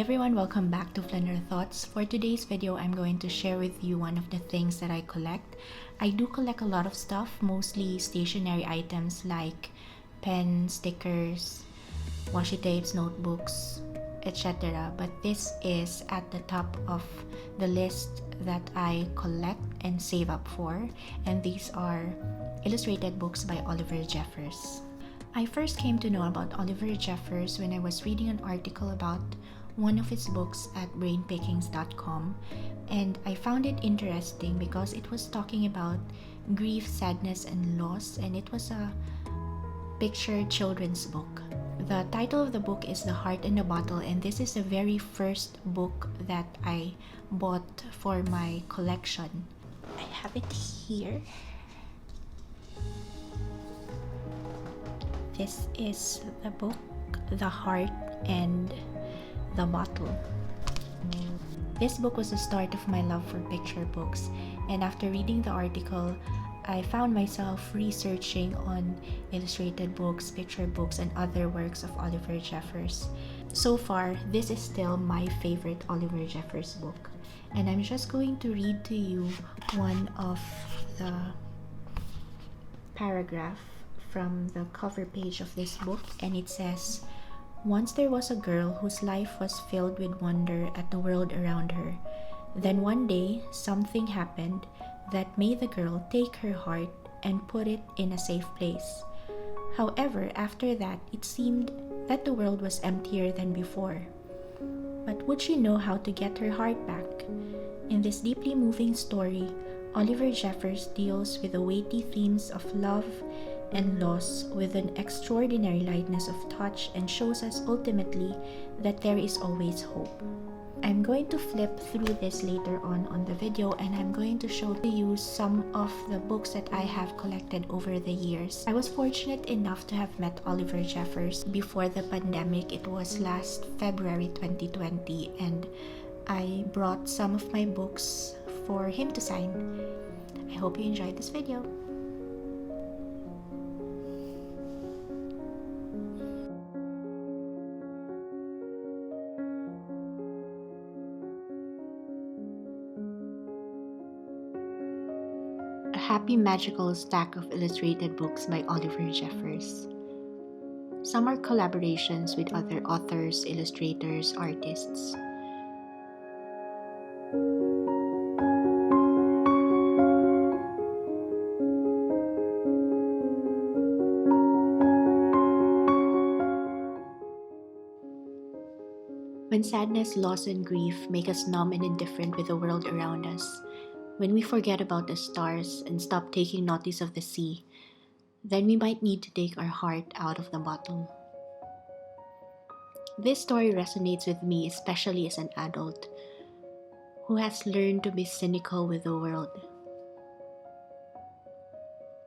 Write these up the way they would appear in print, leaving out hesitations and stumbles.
everyone, welcome back to Flanner Thoughts. For today's video, I'm going to share with you one of the things that I collect. I do collect a lot of stuff, mostly stationery items like pens, stickers, washi tapes, notebooks, etc. But this is at the top of the list that I collect and save up for, and these are illustrated books by Oliver Jeffers. I first came to know about Oliver Jeffers when I was reading an article about one of his books at brainpickings.com, and I found it interesting because it was talking about grief, sadness, and loss, and it was a pictured children's book. The title of the book is The Heart in the Bottle, and this is the very first book that I bought for my collection. I have it here. This is the book, The Heart and the Bottle. This book was the start of my love for picture books, and after reading the article, I found myself researching on illustrated books, picture books, and other works of Oliver Jeffers. So far, this is still my favorite Oliver Jeffers book, and I'm just going to read to you one of the paragraph from the cover page of this book, and it says, "Once there was a girl whose life was filled with wonder at the world around her. Then one day, something happened that made the girl take her heart and put it in a safe place. However, after that, it seemed that the world was emptier than before. But would she know how to get her heart back?" In this deeply moving story, Oliver Jeffers deals with the weighty themes of love and loss with an extraordinary lightness of touch and shows us ultimately that there is always hope. I'm going to flip through this later on the video, and I'm going to show you some of the books that I have collected over the years. I was fortunate enough to have met Oliver Jeffers before the pandemic. It was last February 2020, and I brought some of my books for him to sign. I hope you enjoyed this video. A happy magical stack of illustrated books by Oliver Jeffers. Some are collaborations with other authors, illustrators, artists. When sadness, loss, and grief make us numb and indifferent with the world around us, when we forget about the stars and stop taking notice of the sea, then we might need to take our heart out of the bottle. This story resonates with me, especially as an adult who has learned to be cynical with the world.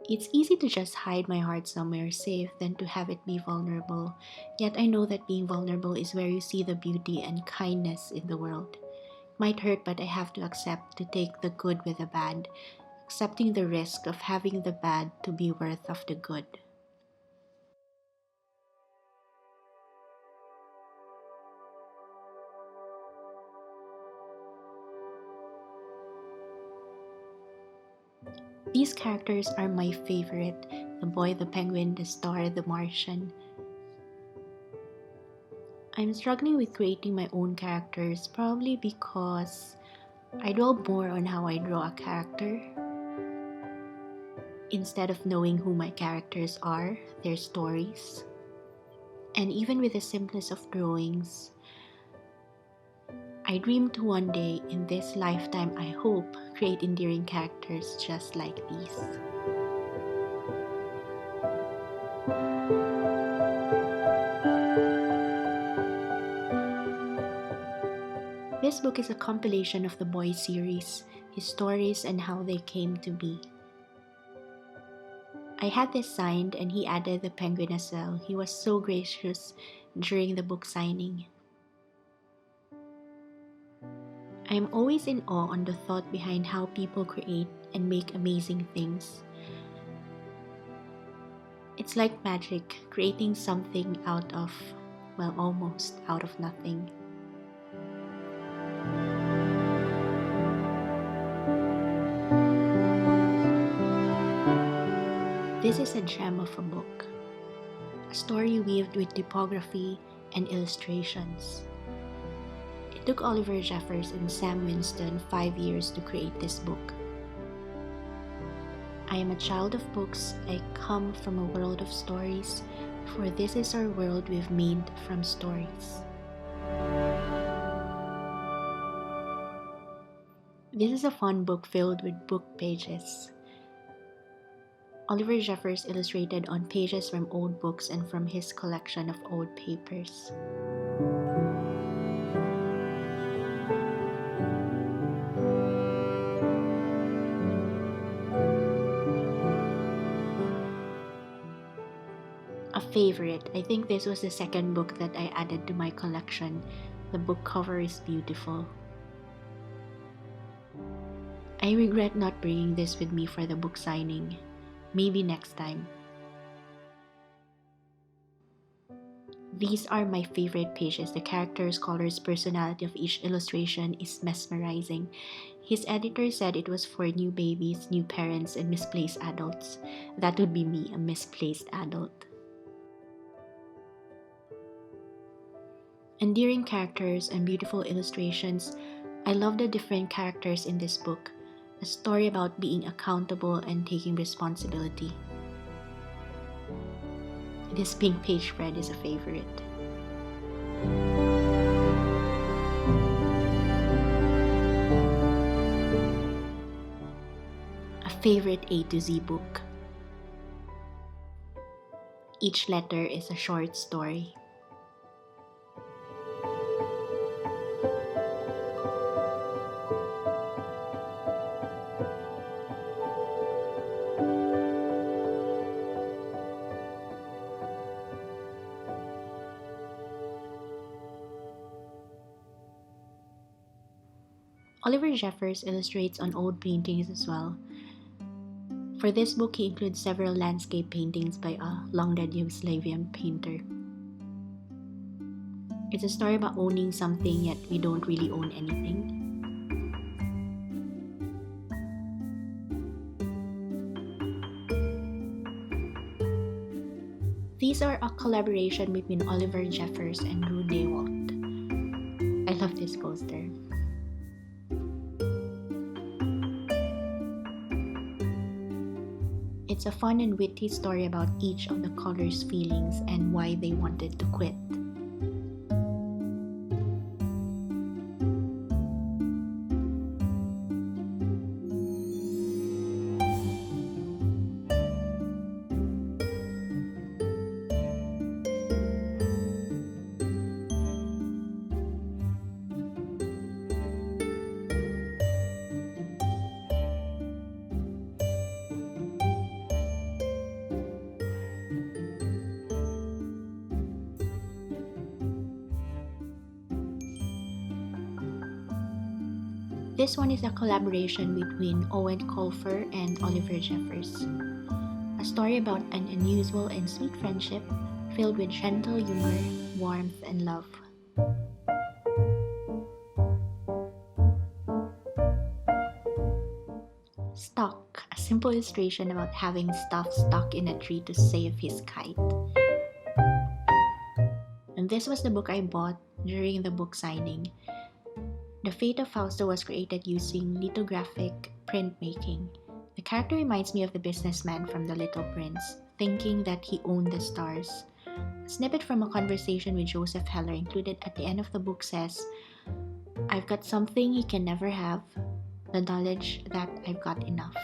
It's easy to just hide my heart somewhere safe than to have it be vulnerable, yet I know that being vulnerable is where you see the beauty and kindness in the world. It might hurt, but I have to accept to take the good with the bad, accepting the risk of having the bad to be worth of the good. These characters are my favorite: the boy, the penguin, the star, the Martian. I'm struggling with creating my own characters, probably because I dwell more on how I draw a character instead of knowing who my characters are, their stories. And even with the simplest of drawings, I dream to one day in this lifetime, I hope, create endearing characters just like these. This book is a compilation of the Boy series, his stories, and how they came to be. I had this signed, and he added the penguin as well. He was so gracious during the book signing. I am always in awe on the thought behind how people create and make amazing things. It's like magic, creating something out of, well, almost out of nothing. This is a gem of a book, a story weaved with typography and illustrations. It took Oliver Jeffers and Sam Winston 5 years to create this book. I am a child of books, I come from a world of stories, for this is our world we've made from stories. This is a fun book filled with book pages. Oliver Jeffers illustrated on pages from old books and from his collection of old papers. A favorite. I think this was the second book that I added to my collection. The book cover is beautiful. I regret not bringing this with me for the book signing. Maybe next time. These are my favorite pages. The characters, colors, personality of each illustration is mesmerizing. His editor said it was for new babies, new parents, and misplaced adults. That would be me, a misplaced adult. Endearing characters and beautiful illustrations. I love the different characters in this book. A story about being accountable and taking responsibility. This pink page spread is a favorite. A favorite A to Z book. Each letter is a short story. Oliver Jeffers illustrates on old paintings as well. For this book, he includes several landscape paintings by a long-dead Yugoslavian painter. It's a story about owning something, yet we don't really own anything. These are a collaboration between Oliver Jeffers and Drew DeWalt. I love this poster. It's a fun and witty story about each of the colors' feelings and why they wanted to quit. This one is a collaboration between Owen Colfer and Oliver Jeffers. A story about an unusual and sweet friendship filled with gentle humor, warmth, and love. Stuck, a simple illustration about having stuff stuck in a tree to save his kite. And this was the book I bought during the book signing. The Fate of Fausto was created using lithographic printmaking. The character reminds me of the businessman from The Little Prince, thinking that he owned the stars. A snippet from a conversation with Joseph Heller included at the end of the book says, "I've got something he can never have, the knowledge that I've got enough."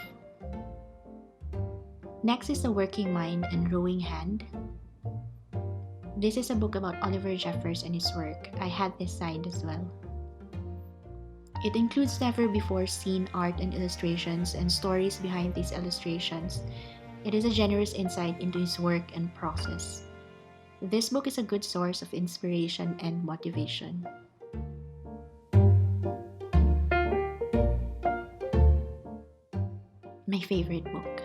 Next is The Working Mind and Rowing Hand. This is a book about Oliver Jeffers and his work. I had this signed as well. It includes never-before-seen art and illustrations and stories behind these illustrations. It is a generous insight into his work and process. This book is a good source of inspiration and motivation. My favorite book.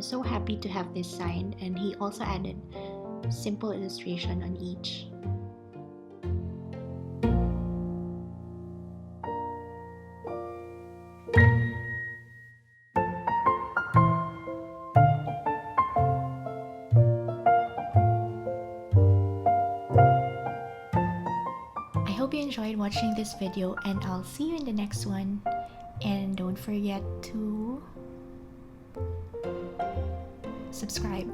so happy to have this signed, and he also added simple illustration on each. I hope you enjoyed watching this video, and I'll see you in the next one. And don't forget to subscribe.